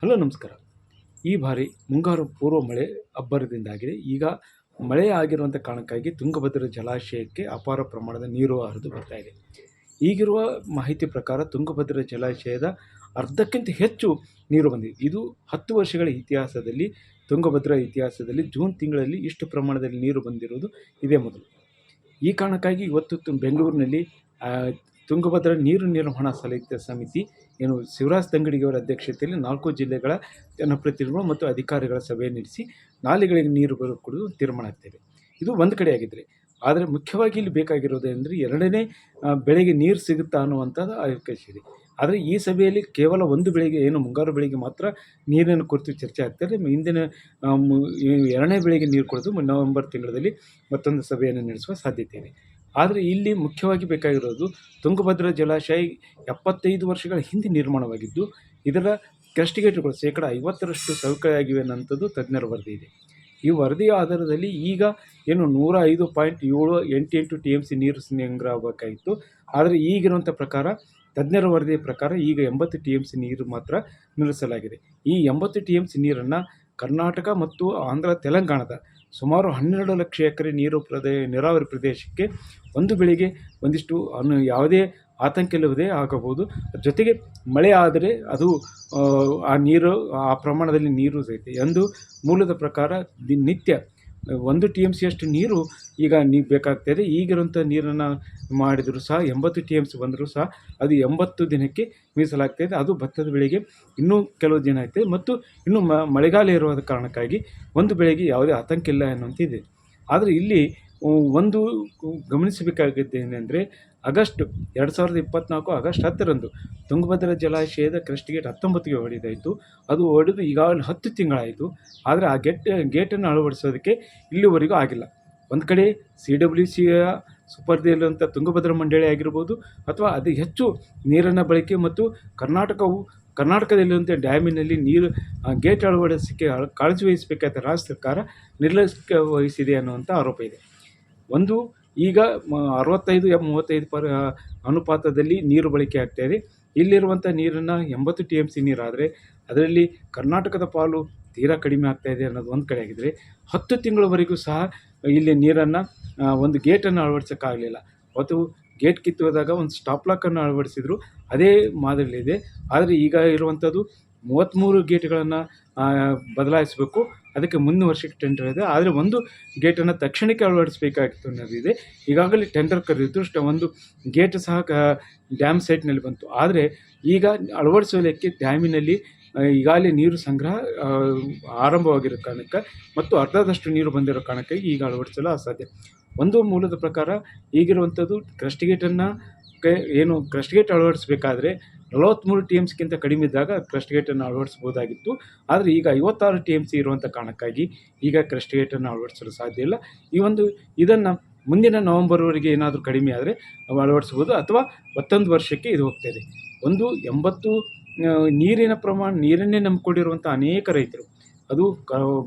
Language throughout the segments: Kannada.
ಹಲೋ ನಮಸ್ಕಾರ. ಈ ಬಾರಿ ಮುಂಗಾರು ಪೂರ್ವ ಮಳೆ ಅಬ್ಬರದಿಂದಾಗಿದೆ. ಈಗ ಮಳೆ ಆಗಿರುವಂಥ ಕಾರಣಕ್ಕಾಗಿ ತುಂಗಭದ್ರಾ ಜಲಾಶಯಕ್ಕೆ ಅಪಾರ ಪ್ರಮಾಣದ ನೀರು ಹರಿದು ಬರ್ತಾ ಇದೆ. ಈಗಿರುವ ಮಾಹಿತಿ ಪ್ರಕಾರ ತುಂಗಭದ್ರಾ ಜಲಾಶಯದ ಅರ್ಧಕ್ಕಿಂತ ಹೆಚ್ಚು ನೀರು ಬಂದಿದೆ. ಇದು 10 ವರ್ಷಗಳ ಇತಿಹಾಸದಲ್ಲಿ, ತುಂಗಭದ್ರಾ ಇತಿಹಾಸದಲ್ಲಿ ಜೂನ್ ತಿಂಗಳಲ್ಲಿ ಇಷ್ಟು ಪ್ರಮಾಣದಲ್ಲಿ ನೀರು ಬಂದಿರುವುದು ಇದೇ ಮೊದಲು. ಈ ಕಾರಣಕ್ಕಾಗಿ ಇವತ್ತು ಬೆಂಗಳೂರಿನಲ್ಲಿ ತುಂಗಭದ್ರಾ ನೀರು ನಿರ್ವಹಣಾ ಸಲಹಾ ಸಮಿತಿ ಶಿವರಾಜ್ ತಂಗಡಿಯವರ ಅಧ್ಯಕ್ಷತೆಯಲ್ಲಿ 4 ಜಿಲ್ಲೆಗಳ ಜನಪ್ರತಿನಿಧಿಗಳು ಮತ್ತು ಅಧಿಕಾರಿಗಳ ಸಭೆ ನಡೆಸಿ ನಾಲೆಗಳಿಗೆ ನೀರು ಕೊಡುವುದು ತೀರ್ಮಾನ ಆಗ್ತಾಯಿದೆ. ಇದು ಒಂದು ಕಡೆ ಆಗಿದ್ದರೆ, ಆದರೆ ಮುಖ್ಯವಾಗಿ ಇಲ್ಲಿ ಬೇಕಾಗಿರೋದೇನೆಂದರೆ ಎರಡನೇ ಬೆಳೆಗೆ ನೀರು ಸಿಗುತ್ತಾ ಅನ್ನುವಂಥದ್ದು ಅವಕಾಶ ಇದೆ. ಆದರೆ ಈ ಸಭೆಯಲ್ಲಿ ಕೇವಲ ಒಂದು ಬೆಳೆಗೆ ಮುಂಗಾರು ಬೆಳೆಗೆ ಮಾತ್ರ ನೀರಿನ ಕುರಿತು ಚರ್ಚೆ ಆಗ್ತದೆ. ಹಿಂದಿನ ಎರಡನೇ ಬೆಳೆಗೆ ನೀರು ಕೊಡೋದು ನವೆಂಬರ್ ತಿಂಗಳಲ್ಲಿ ಮತ್ತೊಂದು ಸಭೆಯನ್ನು ನಡೆಸುವ ಸಾಧ್ಯತೆ ಇದೆ. ಆದರೆ ಇಲ್ಲಿ ಮುಖ್ಯವಾಗಿ ಬೇಕಾಗಿರೋದು ತುಂಗಭದ್ರಾ ಜಲಾಶಯ 75 ವರ್ಷಗಳ ಹಿಂದೆ ನಿರ್ಮಾಣವಾಗಿದ್ದು, ಇದರ ಕ್ರಸ್ಟ್ಗೇಟ್ಗಳು 50% ಸವಕಳಿಯಾಗಿವೆ ಅನ್ನೋಂಥದ್ದು ತಜ್ಞರ ವರದಿ ಇದೆ. ಈ ವರದಿಯ ಆಧಾರದಲ್ಲಿ ಈಗ 105.788 TMC ನೀರು ಸಂಗ್ರಹ ಆಗಬೇಕಾಗಿತ್ತು. ಆದರೆ ಈಗಿರುವಂಥ ಪ್ರಕಾರ, ತಜ್ಞರ ವರದಿಯ ಪ್ರಕಾರ ಈಗ 80 TMC ನೀರು ಮಾತ್ರ ನಿಲ್ಲಿಸಲಾಗಿದೆ. ಈ 80 TMC ನೀರನ್ನು ಕರ್ನಾಟಕ ಮತ್ತು ಆಂಧ್ರ ತೆಲಂಗಾಣದ ಸುಮಾರು 12 ಲಕ್ಷ ಎಕರೆ ನೀರಾವರಿ ಪ್ರದೇಶಕ್ಕೆ ಒಂದು ಬೆಳೆಗೆ ಒಂದಿಷ್ಟು ಯಾವುದೇ ಆತಂಕ ಇಲ್ಲದೆ ಆಗಬಹುದು. ಜೊತೆಗೆ ಮಳೆ ಆದರೆ ಅದು ಆ ನೀರು ಆ ಪ್ರಮಾಣದಲ್ಲಿ ನೀರು ಸಹಿತ ಎಂದು ಮೂಲದ ಪ್ರಕಾರ ನಿತ್ಯ 1 TMC ಅಷ್ಟು ನೀರು ಈಗ ಬೇಕಾಗ್ತಾಯಿದೆ. ಈಗಿರುವಂಥ ನೀರನ್ನು ಮಾಡಿದರೂ ಸಹ 80 TMC ಬಂದರೂ ಸಹ ಅದು 80 ದಿನಕ್ಕೆ ಮೀಸಲಾಗ್ತಾಯಿದೆ. ಅದು ಭತ್ತದ ಬೆಳೆಗೆ ಇನ್ನೂ ಕೆಲವು ದಿನ ಆಗ್ತದೆ ಮತ್ತು ಇನ್ನು ಮಳೆಗಾಲ ಇರುವ ಕಾರಣಕ್ಕಾಗಿ ಒಂದು ಬೆಳೆಗೆ ಯಾವುದೇ ಆತಂಕ ಇಲ್ಲ ಅನ್ನುವಂತಿದೆ. ಆದರೆ ಇಲ್ಲಿ ಒಂದು ಗಮನಿಸಬೇಕಾಗಿದ್ದೇನೆಂದರೆ, ಆಗಸ್ಟ್ 2024 ಆಗಸ್ಟ್ 10ರಂದು ತುಂಗಭದ್ರಾ ಜಲಾಶಯದ ಕ್ರಸ್ಟ್ಗೇಟ್ 19ಗೆ ಹೊಡೆದಾಯಿತು. ಅದು ಹೊಡೆದು ಈಗಾಗಲೇ 10 ತಿಂಗಳಾಯಿತು. ಆದರೆ ಆ ಗೇಟನ್ನು ಅಳವಡಿಸೋದಕ್ಕೆ ಇಲ್ಲಿವರೆಗೂ ಆಗಿಲ್ಲ. ಒಂದು ಕಡೆ CWCಯ ಸುಪರ್ದಿಯಲ್ಲಿರುವಂಥ ತುಂಗಭದ್ರಾ ಮಂಡಳಿ ಆಗಿರ್ಬೋದು, ಅಥವಾ ಅತಿ ಹೆಚ್ಚು ನೀರನ್ನು ಬಳಕೆ ಮತ್ತು ಕರ್ನಾಟಕದಲ್ಲಿರುವಂಥ ಡ್ಯಾಮಿನಲ್ಲಿ ನೀರು ಗೇಟ್ ಅಳವಡಿಸೋಕ್ಕೆ ಕಾಳಜಿ ವಹಿಸಬೇಕಾದ ರಾಜ್ಯ ಸರ್ಕಾರ ನಿರ್ಲಕ್ಷ್ಯ ವಹಿಸಿದೆ ಅನ್ನುವಂಥ ಆರೋಪ ಇದೆ. ಒಂದು ಈಗ 65-35 ಅನುಪಾತದಲ್ಲಿ ನೀರು ಬಳಕೆ ಆಗ್ತಾಯಿದೆ. ಇಲ್ಲಿರುವಂಥ ನೀರನ್ನು 80 TMC ನೀರಾದರೆ ಅದರಲ್ಲಿ ಕರ್ನಾಟಕದ ಪಾಲು ತೀರಾ ಕಡಿಮೆ ಆಗ್ತಾಯಿದೆ ಅನ್ನೋದು ಒಂದು ಕಡೆ ಆಗಿದ್ದರೆ, 10 ತಿಂಗಳವರೆಗೂ ಸಹ ಇಲ್ಲಿ ನೀರನ್ನು ಒಂದು ಗೇಟನ್ನು ಅಳವಡಿಸೋಕ್ಕಾಗಲಿಲ್ಲ. ಅವತ್ತು ಗೇಟ್ ಕಿತ್ತೋದಾಗ ಒಂದು ಸ್ಟಾಪ್ ಲಾಕನ್ನು ಅಳವಡಿಸಿದ್ರು, ಅದೇ ಮಾದರಿಯಲ್ಲಿದೆ. ಆದರೆ ಈಗ ಇರುವಂಥದ್ದು 33 ಗೇಟ್ಗಳನ್ನು ಬದಲಾಯಿಸಬೇಕು. ಅದಕ್ಕೆ 3 ವರ್ಷಕ್ಕೆ ಟೆಂಡರ್ ಇದೆ. ಆದರೆ ಒಂದು ಗೇಟನ್ನು ತಕ್ಷಣಕ್ಕೆ ಅಳವಡಿಸಬೇಕಾಗಿತ್ತು ಅನ್ನೋದಿದೆ. ಈಗಾಗಲೇ ಟೆಂಡರ್ ಕರೆದಿದ್ದು ಒಂದು ಗೇಟ್ ಸಹ ಡ್ಯಾಮ್ ಸೈಟ್ನಲ್ಲಿ ಬಂತು. ಆದರೆ ಈಗ ಅಳವಡಿಸೋದಕ್ಕೆ ಡ್ಯಾಮಿನಲ್ಲಿ ಈಗಾಗಲೇ ನೀರು ಸಂಗ್ರಹ ಆರಂಭವಾಗಿರೋ ಕಾರಣಕ್ಕೆ ಮತ್ತು ಅರ್ಧದಷ್ಟು ನೀರು ಬಂದಿರೋ ಕಾರಣಕ್ಕೆ ಈಗ ಅಳವಡಿಸಲು ಅಸಾಧ್ಯ. ಒಂದು ಮೂಲದ ಪ್ರಕಾರ ಈಗಿರುವಂಥದ್ದು ಕ್ರಸ್ಟ್ಗೇಟ್ ಅಳವಡಿಸಬೇಕಾದ್ರೆ 43 TMCಗಿಂತ ಕಡಿಮೆ ಇದ್ದಾಗ ಕ್ರಸ್ಟ್ಗೇಟನ್ನು ಅಳವಡಿಸ್ಬೋದಾಗಿತ್ತು. ಆದರೆ ಈಗ 56 TMC ಇರುವಂಥ ಕಾರಣಕ್ಕಾಗಿ ಈಗ ಕ್ರಸ್ಟ್ಗೇಟನ್ನು ಅಳವಡಿಸಲು ಸಾಧ್ಯ ಇಲ್ಲ. ಇದನ್ನು ಮುಂದಿನ ನವೆಂಬರ್ವರೆಗೆ ಏನಾದರೂ ಕಡಿಮೆ ಆದರೆ ಅಳವಡಿಸ್ಬೋದು, ಅಥವಾ ಮತ್ತೊಂದು ವರ್ಷಕ್ಕೆ ಇದು ಹೋಗ್ತಾಯಿದೆ. 80 ನೀರನ್ನೇ ನಂಬಿಕೊಂಡಿರುವಂಥ ಅನೇಕ ರೈತರು, ಅದು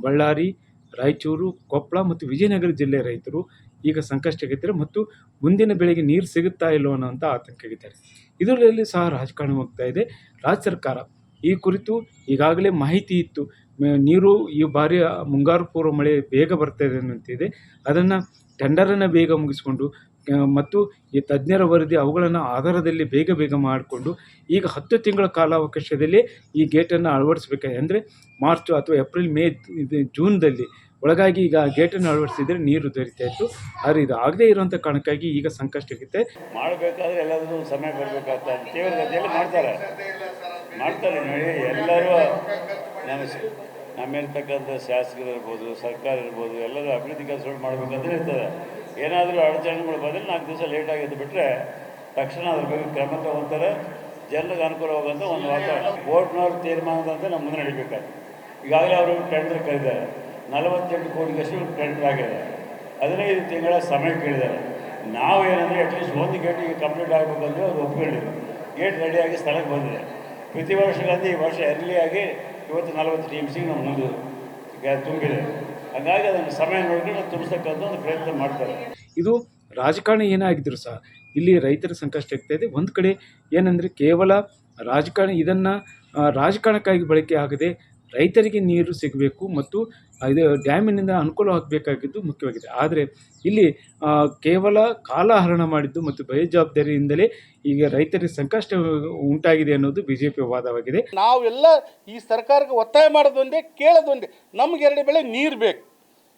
ಬಳ್ಳಾರಿ, ರಾಯಚೂರು, ಕೊಪ್ಪಳ ಮತ್ತು ವಿಜಯನಗರ ಜಿಲ್ಲೆಯ ರೈತರು ಈಗ ಸಂಕಷ್ಟಕ್ಕಿದ್ದಾರೆ ಮತ್ತು ಮುಂದಿನ ಬೆಳೆಗೆ ನೀರು ಸಿಗುತ್ತಾ ಇಲ್ಲೋ ಅನ್ನೋಂಥ ಆತಂಕವಾಗಿದ್ದಾರೆ. ಇದರಲ್ಲಿ ಸಹ ರಾಜಕಾರಣ ಹೋಗ್ತಾ ಇದೆ. ರಾಜ್ಯ ಸರ್ಕಾರ ಈ ಕುರಿತು ಈಗಾಗಲೇ ಮಾಹಿತಿ ಇತ್ತು. ನೀರು ಈ ಬಾರಿ ಮುಂಗಾರು ಪೂರ್ವ ಮಳೆ ಬೇಗ ಬರ್ತಾಯಿದೆ ಅನ್ನುವಂತಿದೆ. ಅದನ್ನು ಟೆಂಡರನ್ನು ಬೇಗ ಮುಗಿಸ್ಕೊಂಡು ಮತ್ತು ಈ ತಜ್ಞರ ವರದಿ ಅವುಗಳನ್ನು ಆಧಾರದಲ್ಲಿ ಬೇಗ ಮಾಡಿಕೊಂಡು ಈಗ 10 ತಿಂಗಳ ಕಾಲಾವಕಾಶದಲ್ಲಿ ಈ ಗೇಟನ್ನು ಅಳವಡಿಸಬೇಕಾಗಿದೆ. ಅಂದರೆ ಮಾರ್ಚ್ ಅಥವಾ ಏಪ್ರಿಲ್, ಮೇ, ಜೂನ್ದಲ್ಲಿ ಒಳಗಾಗಿ ಈಗ ಗೇಟನ್ನು ಅಳವಡಿಸಿದರೆ ನೀರು ದೊರೀತಾ ಇತ್ತು. ಆದರೆ ಇದು ಆಗದೇ ಇರುವಂಥ ಕಾರಣಕ್ಕಾಗಿ ಈಗ ಸಂಕಷ್ಟಕ್ಕಿದೆ. ಮಾಡಬೇಕಾದ್ರೆ ಎಲ್ಲದೂ ಸಮಯ ಬರಬೇಕಾಗ್ತದೆ. ತೀವ್ರಗತಿಯಲ್ಲಿ ಮಾಡ್ತಾರೆ ನೋಡಿ. ಎಲ್ಲರೂ ನಮ್ಮಿರ್ತಕ್ಕಂಥ ಶಾಸಕರು ಇರ್ಬೋದು, ಸರ್ಕಾರ ಇರ್ಬೋದು, ಎಲ್ಲರೂ ಅಭಿವೃದ್ಧಿ ಕೆಲಸಗಳು ಮಾಡಬೇಕಂದ್ರೆ ಇರ್ತದೆ. ಏನಾದರೂ ಅಡಚಣೆಗಳು ಬಂದರೆ 4 ದಿವಸ ಲೇಟಾಗಿದ್ದು ಬಿಟ್ಟರೆ ತಕ್ಷಣ ಅದ್ರ ಬಗ್ಗೆ ಕ್ರಮ ತಗೊತಾರೆ. ಜನರಿಗೆ ಅನುಕೂಲವಾಗುವಂಥ ಒಂದು ವಾತಾವರಣ ಬೋರ್ಡ್ನವ್ರ ತೀರ್ಮಾನದಂತೆ ನಮ್ಮ ಮುಂದೆ ನಡಿಬೇಕಾಗ್ತದೆ. ಈಗಾಗಲೇ ಅವರು ಟೆಂಡರ್ ಕರೆದಿದ್ದಾರೆ. 48 ಕೋಟಿಗಷ್ಟು ಟೆಂಡರ್ ಆಗಿದೆ. 15 ತಿಂಗಳ ಸಮಯ ಕೇಳಿದ್ದಾರೆ. ನಾವು ಏನಂದರೆ ಅಟ್ಲೀಸ್ಟ್ ಒಂದು ಗೇಟಿಗೆ ಕಂಪ್ಲೀಟ್ ಆಗಬೇಕಂದ್ರೆ ಅದು ಒಪ್ಕೊಂಡಿದ್ರು. ಗೇಟ್ ರೆಡಿಯಾಗಿ ಸ್ಥಳಕ್ಕೆ ಬಂದಿದೆ. ಪ್ರತಿ ವರ್ಷಗಳಂತೆ ಈ ವರ್ಷ ಎರ್ಲಿಯಾಗಿ ಇವತ್ತು 40 TMC ನಾವು ಮುಂದೆ ತುಂಬಿದೆ. ಹಾಗಾಗಿ ಅದನ್ನು ಸಮಯ ನೋಡಿಕೊಂಡು ತುಂಬಿಸ್ತಕ್ಕಂಥ ಒಂದು ಪ್ರಯತ್ನ ಮಾಡ್ತಾರೆ. ಇದು ರಾಜಕಾರಣ ಏನಾಗಿದ್ದರೂ ಸಹ ಇಲ್ಲಿ ರೈತರ ಸಂಕಷ್ಟ ಆಗ್ತಾಯಿದೆ. ಒಂದು ಕಡೆ ಏನಂದರೆ ಕೇವಲ ರಾಜಕಾರಣ ಇದನ್ನು ರಾಜಕಾರಣಕ್ಕಾಗಿ ಬಳಕೆ ಆಗದೆ ರೈತರಿಗೆ ನೀರು ಸಿಗಬೇಕು ಮತ್ತು ಇದು ಡ್ಯಾಮಿನಿಂದ ಅನುಕೂಲವಾಗಬೇಕಾಗಿದ್ದು ಮುಖ್ಯವಾಗಿದೆ. ಆದರೆ ಇಲ್ಲಿ ಕೇವಲ ಕಾಲಹರಣ ಮಾಡಿದ್ದು ಮತ್ತು ಬೇಜವಾಬ್ದಾರಿಯಿಂದಲೇ ಈಗ ರೈತರಿಗೆ ಸಂಕಷ್ಟ ಉಂಟಾಗಿದೆ ಅನ್ನೋದು BJP ವಾದವಾಗಿದೆ. ನಾವೆಲ್ಲ ಈ ಸರ್ಕಾರಕ್ಕೆ ಒತ್ತಾಯ ಮಾಡೋದೊಂದೇ, ಕೇಳೋದೊಂದೇ, ನಮ್ಗೆ 2 ಬೆಳೆ ನೀರು ಬೇಕು.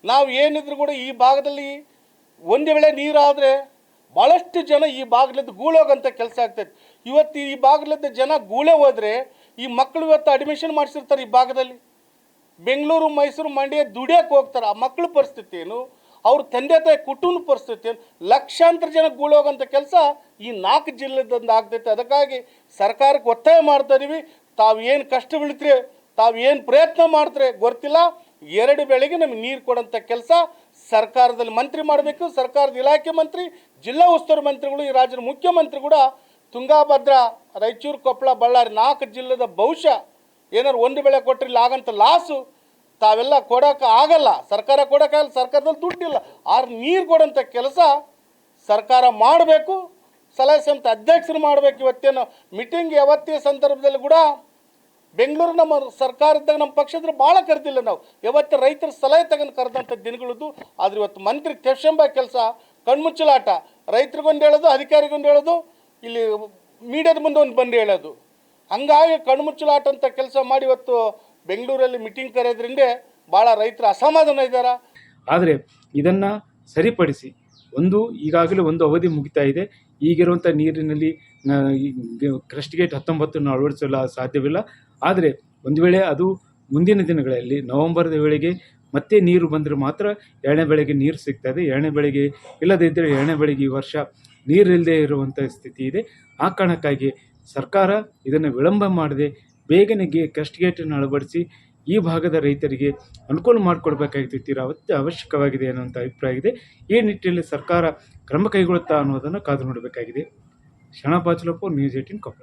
ನಾವು ಏನಿದ್ರು ಕೂಡ ಈ ಭಾಗದಲ್ಲಿ ಒಂದು ವೇಳೆ ನೀರಾದರೆ ಭಾಳಷ್ಟು ಜನ ಈ ಭಾಗಲಿದ್ದು ಗೂಳೋಗಂಥ ಕೆಲಸ ಆಗ್ತೈತೆ. ಇವತ್ತು ಈ ಭಾಗಲಿದ್ದ ಜನ ಗೂಳೆ ಹೋದರೆ ಈ ಮಕ್ಕಳು ಇವತ್ತು ಅಡ್ಮಿಷನ್ ಮಾಡಿಸಿರ್ತಾರೆ ಈ ಭಾಗದಲ್ಲಿ, ಬೆಂಗಳೂರು, ಮೈಸೂರು, ಮಂಡ್ಯ ದುಡಿಯೋಕೆ ಹೋಗ್ತಾರೆ. ಆ ಮಕ್ಕಳ ಪರಿಸ್ಥಿತಿ ಏನು, ಅವ್ರ ತಂದೆ ತಾಯಿ ಕುಟುಂಬ ಪರಿಸ್ಥಿತಿ ಏನು, ಲಕ್ಷಾಂತರ ಜನ ಗೂಳೋಗಂಥ ಕೆಲಸ ಈ 4 ಜಿಲ್ಲೆದಂದು ಆಗ್ತೈತೆ. ಅದಕ್ಕಾಗಿ ಸರ್ಕಾರಕ್ಕೆ ಒತ್ತಾಯ ಮಾಡ್ತಾ ಇದೀವಿ, ತಾವು ಏನು ಕಷ್ಟ ಬೀಳ್ತೀರಿ, ತಾವು ಏನು ಪ್ರಯತ್ನ ಮಾಡ್ತಾರೆ ಗೊತ್ತಿಲ್ಲ, 2 ಬೆಳೆಗೆ ನಮಗೆ ನೀರು ಕೊಡೋಂಥ ಕೆಲಸ ಸರ್ಕಾರದಲ್ಲಿ ಮಂತ್ರಿ ಮಾಡಬೇಕು. ಸರ್ಕಾರದ ಇಲಾಖೆ ಮಂತ್ರಿ, ಜಿಲ್ಲಾ ಉಸ್ತುವಾರಿ ಮಂತ್ರಿಗಳು, ಈ ರಾಜ್ಯದ ಮುಖ್ಯಮಂತ್ರಿ ಕೂಡ ತುಂಗಾಭದ್ರಾ, ರಾಯಚೂರು, ಕೊಪ್ಪಳ, ಬಳ್ಳಾರಿ 4 ಜಿಲ್ಲೆದ ಬಹುಶಃ ಏನಾದ್ರು 1 ಬೆಳೆ ಕೊಟ್ಟರೆ ಇಲ್ಲಿ ಆಗಂಥ ಲಾಸು ತಾವೆಲ್ಲ ಕೊಡೋಕೆ ಆಗಲ್ಲ, ಸರ್ಕಾರ ಕೊಡೋಕ್ಕಾಗಲ್ಲ, ಸರ್ಕಾರದಲ್ಲಿ ದುಡ್ಡಿಲ್ಲ. ಆರು ನೀರು ಕೊಡೋಂಥ ಕೆಲಸ ಸರ್ಕಾರ ಮಾಡಬೇಕು, ಸಲಹೆ ಸಮಿತಿ ಅಧ್ಯಕ್ಷರು ಮಾಡಬೇಕು. ಇವತ್ತೇನು ಮೀಟಿಂಗ್ ಯಾವತ್ತೇ ಸಂದರ್ಭದಲ್ಲಿ ಕೂಡ ಬೆಂಗಳೂರು ನಮ್ಮ ಸರ್ಕಾರದಾಗ ನಮ್ಮ ಪಕ್ಷದಲ್ಲಿ ಭಾಳ ಕರೆದಿಲ್ಲ ನಾವು, ಯಾವತ್ತು ರೈತರ ಸಲಹೆ ತಗೊಂಡು ಕರೆದಂಥ ದಿನಗಳದ್ದು. ಆದರೆ ಇವತ್ತು ಮಂತ್ರಿ ತೆಪ್ಸೆಂಬ ಕೆಲಸ, ಕಣ್ಮುಚ್ಚಲಾಟ, ರೈತರಿಗೊಂದು ಹೇಳೋದು, ಅಧಿಕಾರಿಗೊಂದು ಹೇಳೋದು, ಇಲ್ಲಿ ಮೀಡಿಯಾದ ಮುಂದೆ ಒಂದು ಬಂದು ಹೇಳೋದು, ಹಂಗಾಗಿ ಕಣ್ಮುಚ್ಚಲಾಟ ಅಂತ ಕೆಲಸ ಮಾಡಿ ಇವತ್ತು ಬೆಂಗಳೂರಲ್ಲಿ ಮೀಟಿಂಗ್ ಕರೆಯೋದ್ರಿಂದ ಭಾಳ ರೈತರು ಅಸಮಾಧಾನ ಇದ್ದಾರೆ. ಆದರೆ ಇದನ್ನು ಸರಿಪಡಿಸಿ ಈಗಾಗಲೇ ಒಂದು ಅವಧಿ ಮುಗಿತಾ ಇದೆ. ಈಗಿರುವಂಥ ನೀರಿನಲ್ಲಿ ಕ್ರಸ್ಟ್ ಗೇಟ್ 19 ಅಳವಡಿಸಲು ಸಾಧ್ಯವಿಲ್ಲ. ಆದರೆ ಒಂದು ವೇಳೆ ಅದು ಮುಂದಿನ ದಿನಗಳಲ್ಲಿ ನವೆಂಬರ್ದ ವೇಳೆಗೆ ಮತ್ತೆ ನೀರು ಬಂದರೆ ಮಾತ್ರ 2ನೇ ಬೆಳೆಗೆ ನೀರು ಸಿಗ್ತದೆ. 2ನೇ ಬೆಳೆಗೆ ಇಲ್ಲದೇ ಇದ್ದರೆ 2ನೇ ಬೆಳೆಗೆ ಈ ವರ್ಷ ನೀರಿಲ್ಲದೆ ಇರುವಂಥ ಸ್ಥಿತಿ ಇದೆ. ಆ ಕಾರಣಕ್ಕಾಗಿ ಸರ್ಕಾರ ಇದನ್ನು ವಿಳಂಬ ಮಾಡದೆ ಬೇಗನೆ ಕ್ರಸ್ಟ್ ಗೇಟನ್ನು ಅಳವಡಿಸಿ ಈ ಭಾಗದ ರೈತರಿಗೆ ಅನುಕೂಲ ಮಾಡಿಕೊಡ್ಬೇಕಾಗ್ತಿತ್ತು ಅವಶ್ಯಕವಾಗಿದೆ ಅನ್ನುವಂಥ ಅಭಿಪ್ರಾಯ ಇದೆ. ಈ ನಿಟ್ಟಿನಲ್ಲಿ ಸರ್ಕಾರ ಕ್ರಮ ಕೈಗೊಳ್ಳುತ್ತಾ ಅನ್ನೋದನ್ನು ಕಾದು ನೋಡಬೇಕಾಗಿದೆ. ಶರಣಪ್ಪ ನ್ಯೂಸ್ 18 ಕೊಪ್ಪಳ.